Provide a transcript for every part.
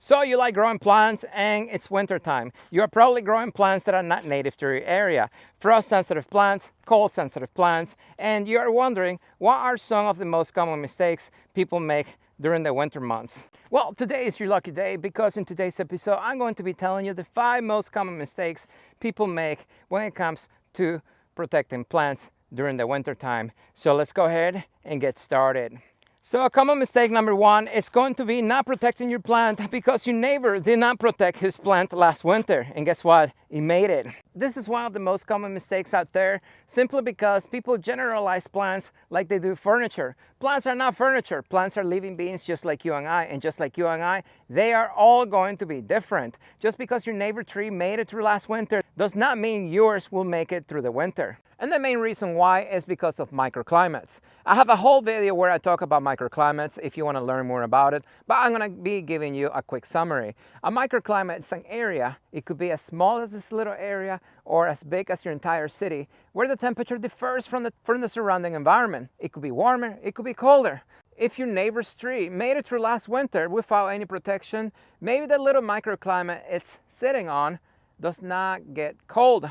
So you like growing plants and it's winter time. You're probably growing plants that are not native to your area. Frost sensitive plants, cold sensitive plants, and you're wondering what are some of the most common mistakes people make during the winter months. Well, today is your lucky day because in today's episode I'm going to be telling you the 5 most common mistakes people make when it comes to protecting plants during the winter time. So let's go ahead and get started. So a common mistake number 1 is going to be not protecting your plant because your neighbor did not protect his plant last winter, and guess what? He made it. This is one of the most common mistakes out there simply because people generalize plants like they do furniture. Plants are not furniture. Plants are living beings just like you and I, and just like you and I, they are all going to be different. Just because your neighbor tree made it through last winter does not mean yours will make it through the winter. And the main reason why is because of microclimates. I have a whole video where I talk about microclimates if you want to learn more about it, but I'm going to be giving you a quick summary. A microclimate is an area, it could be as small as this little area or as big as your entire city, where the temperature differs from the surrounding environment. It could be warmer, it could be colder. If your neighbor's tree made it through last winter without any protection, maybe the little microclimate it's sitting on does not get cold.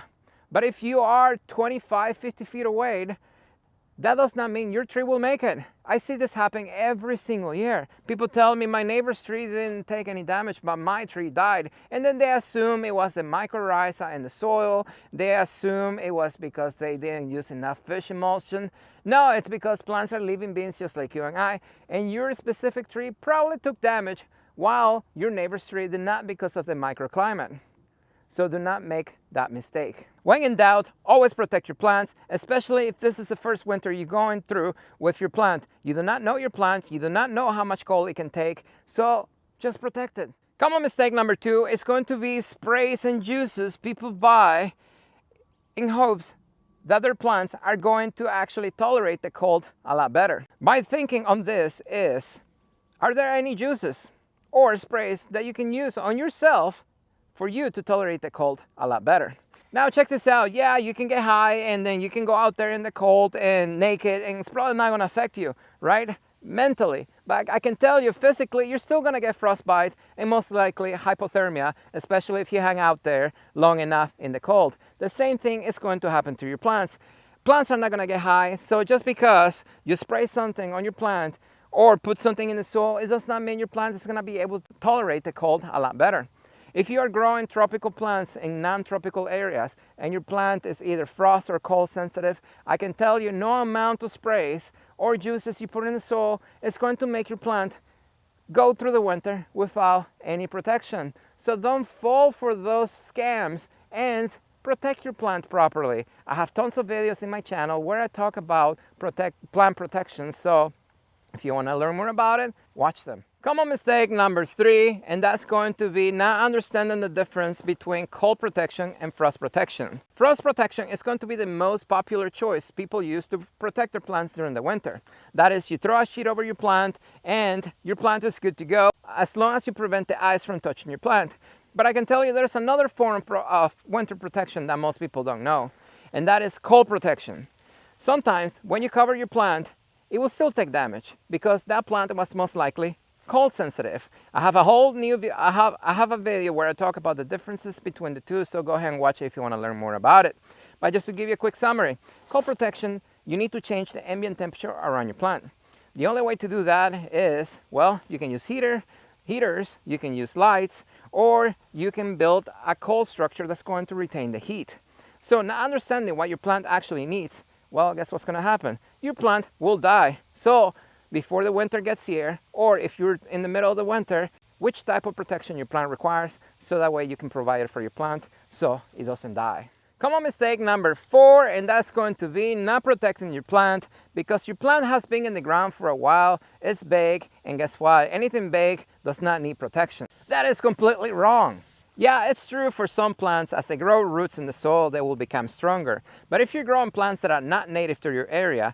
But if you are 25, 50 feet away, that does not mean your tree will make it. I see this happening every single year. People tell me my neighbor's tree didn't take any damage, but my tree died. And then they assume it was the mycorrhiza in the soil. They assume it was because they didn't use enough fish emulsion. No, it's because plants are living beings just like you and I. And your specific tree probably took damage while your neighbor's tree did not because of the microclimate. So do not make that mistake. When in doubt, always protect your plants, especially if this is the first winter you're going through with your plant. You do not know your plant, you do not know how much cold it can take, so just protect it. Common mistake number 2 is going to be sprays and juices people buy in hopes that their plants are going to actually tolerate the cold a lot better. My thinking on this is, are there any juices or sprays that you can use on yourself for you to tolerate the cold a lot better? Now check this out. Yeah, you can get high and then you can go out there in the cold and naked and it's probably not going to affect you, right? Mentally. But I can tell you physically, you're still going to get frostbite and most likely hypothermia, especially if you hang out there long enough in the cold. The same thing is going to happen to your plants. Plants are not going to get high, so just because you spray something on your plant or put something in the soil, it does not mean your plant is going to be able to tolerate the cold a lot better. If you are growing tropical plants in non-tropical areas and your plant is either frost or cold sensitive, I can tell you no amount of sprays or juices you put in the soil is going to make your plant go through the winter without any protection. So don't fall for those scams and protect your plant properly. I have tons of videos in my channel where I talk about plant protection, so if you want to learn more about it, watch them. Common mistake number 3, and that's going to be not understanding the difference between cold protection and frost protection. Frost protection is going to be the most popular choice people use to protect their plants during the winter. That is, you throw a sheet over your plant and your plant is good to go as long as you prevent the ice from touching your plant. But I can tell you there's another form of winter protection that most people don't know, and that is cold protection. Sometimes when you cover your plant, it will still take damage because that plant was most likely cold sensitive. I have a whole new I have a video where I talk about the differences between the two, so go ahead and watch it if you want to learn more about it. But just to give you a quick summary, cold protection, you need to change the ambient temperature around your plant. The only way to do that is, well, you can use heaters, you can use lights, or you can build a cold structure that's going to retain the heat. So not understanding what your plant actually needs, well, guess what's going to happen? Your plant will die. So before the winter gets here, or if you're in the middle of the winter, which type of protection your plant requires, so that way you can provide it for your plant so it doesn't die. Common mistake number 4, and that's going to be not protecting your plant because your plant has been in the ground for a while, it's big, and guess what? Anything big does not need protection. That is completely wrong. Yeah, it's true for some plants, as they grow roots in the soil, they will become stronger. But if you're growing plants that are not native to your area,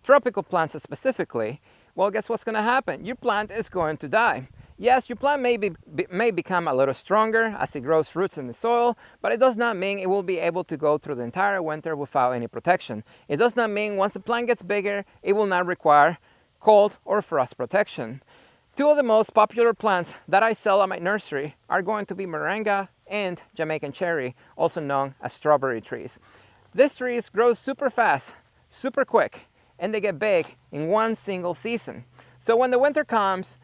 tropical plants specifically, well, guess what's going to happen? Your plant is going to die. Yes, your plant may become a little stronger as it grows roots in the soil, but it does not mean it will be able to go through the entire winter without any protection. It does not mean once the plant gets bigger, it will not require cold or frost protection. Two of the most popular plants that I sell at my nursery are going to be moringa and Jamaican cherry, also known as strawberry trees. These trees grow super fast, super quick, and they get big in one single season. So when the winter comes,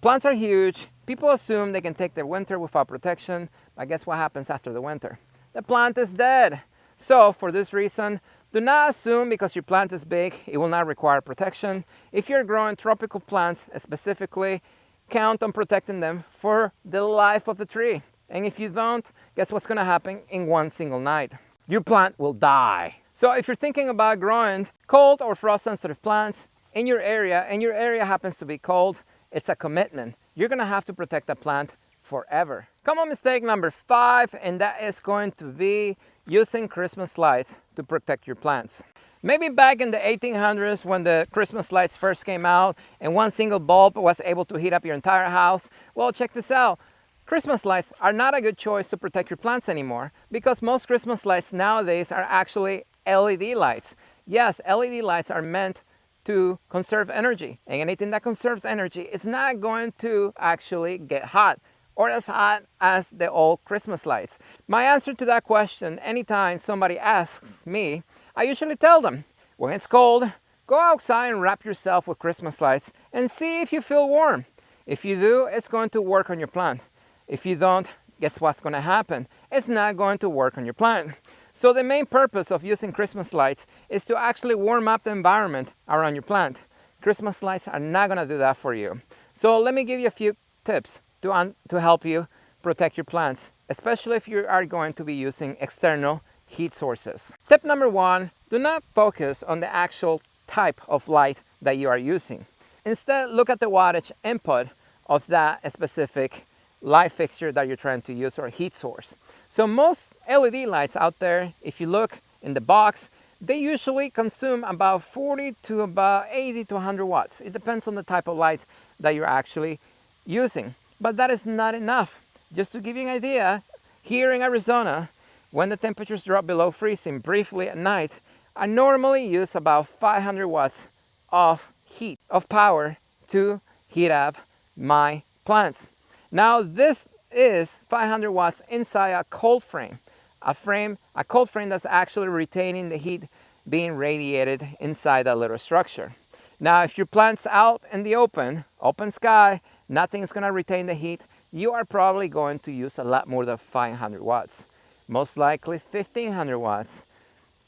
plants are huge. People assume they can take their winter without protection, but guess what happens after the winter? The plant is dead. So for this reason, do not assume because your plant is big, it will not require protection. If you're growing tropical plants specifically, count on protecting them for the life of the tree. And if you don't, guess what's gonna happen in one single night? Your plant will die. So if you're thinking about growing cold or frost sensitive plants in your area, and your area happens to be cold, it's a commitment. You're gonna have to protect that plant forever. Common mistake number 5, and that is going to be using Christmas lights to protect your plants. Maybe back in the 1800s when the Christmas lights first came out and one single bulb was able to heat up your entire house, well, check this out. Christmas lights are not a good choice to protect your plants anymore because most Christmas lights nowadays are actually LED lights. Yes, LED lights are meant to conserve energy, and anything that conserves energy is not going to actually get hot or as hot as the old Christmas lights. My answer to that question, anytime somebody asks me, I usually tell them, when it's cold, go outside and wrap yourself with Christmas lights and see if you feel warm. If you do, it's going to work on your plant. If you don't, guess what's going to happen? It's not going to work on your plant. So the main purpose of using Christmas lights is to actually warm up the environment around your plant. Christmas lights are not going to do that for you. So let me give you a few tips to help you protect your plants, especially if you are going to be using external heat sources. Tip number 1, do not focus on the actual type of light that you are using. Instead, look at the wattage input of that specific light fixture that you're trying to use or heat source. So most LED lights out there, if you look in the box, they usually consume about 40 to about 80 to 100 watts. It depends on the type of light that you're actually using. But that is not enough. Just to give you an idea, here in Arizona, when the temperatures drop below freezing briefly at night, I normally use about 500 watts of heat, of power to heat up my plants. Now this is 500 watts inside a cold frame. A cold frame that's actually retaining the heat being radiated inside that little structure. Now if your plant's out in the open sky, nothing's gonna retain the heat, you are probably going to use a lot more than 500 watts. Most likely 1500 watts,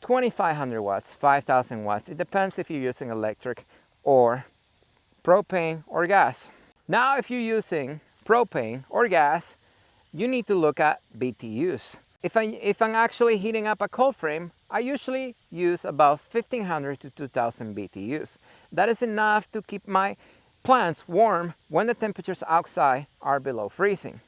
2500 watts, 5000 watts. It depends if you're using electric or propane or gas. Now if you're using propane or gas, you need to look at BTUs. If I'm actually heating up a cold frame, I usually use about 1500 to 2000 BTUs. That is enough to keep my plants warm when the temperatures outside are below freezing.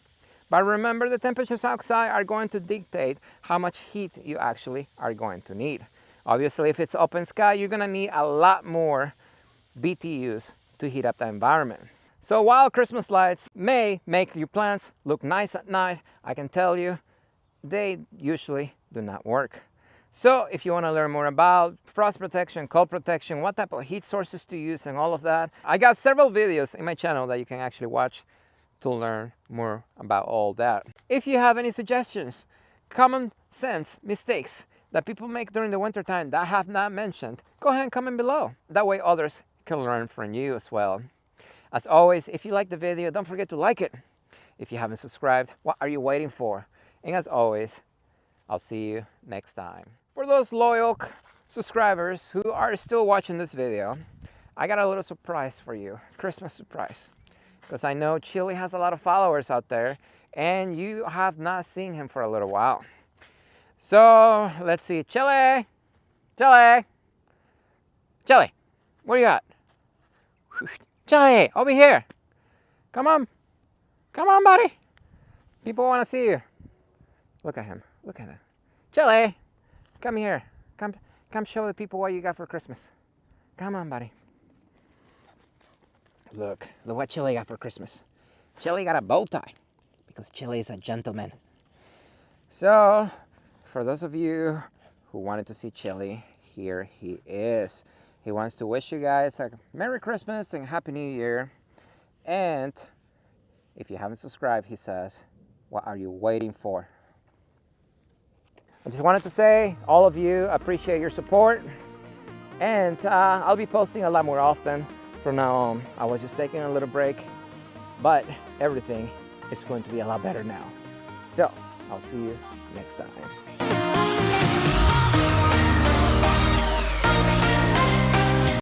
But remember, the temperatures outside are going to dictate how much heat you actually are going to need. Obviously, if it's open sky, you're gonna need a lot more BTUs to heat up the environment. So while Christmas lights may make your plants look nice at night, I can tell you, they usually do not work. So if you want to learn more about frost protection, cold protection, what type of heat sources to use and all of that, I got several videos in my channel that you can actually watch to learn more about all that. If you have any suggestions, common sense mistakes that people make during the winter time that I have not mentioned, go ahead and comment below. That way others can learn from you as well. As always, if you like the video, don't forget to like it. If you haven't subscribed, what are you waiting for? And as always, I'll see you next time. For those loyal subscribers who are still watching this video, I got a little surprise for you, Christmas surprise. Because I know Chili has a lot of followers out there and you have not seen him for a little while. So let's see, Chili, Chili, Chili, where you at? Chili, over here. Come on, buddy. People want to see you. Look at him, look at him. Chili, come here. Come show the people what you got for Christmas. Come on, buddy. Look what Chili got for Christmas. Chili got a bow tie because Chili is a gentleman. So, for those of you who wanted to see Chili, here he is. He wants to wish you guys a Merry Christmas and Happy New Year. And if you haven't subscribed, he says, what are you waiting for? I just wanted to say, all of you, appreciate your support. And I'll be posting a lot more often from now on. I was just taking a little break, but everything is going to be a lot better now. So I'll see you next time.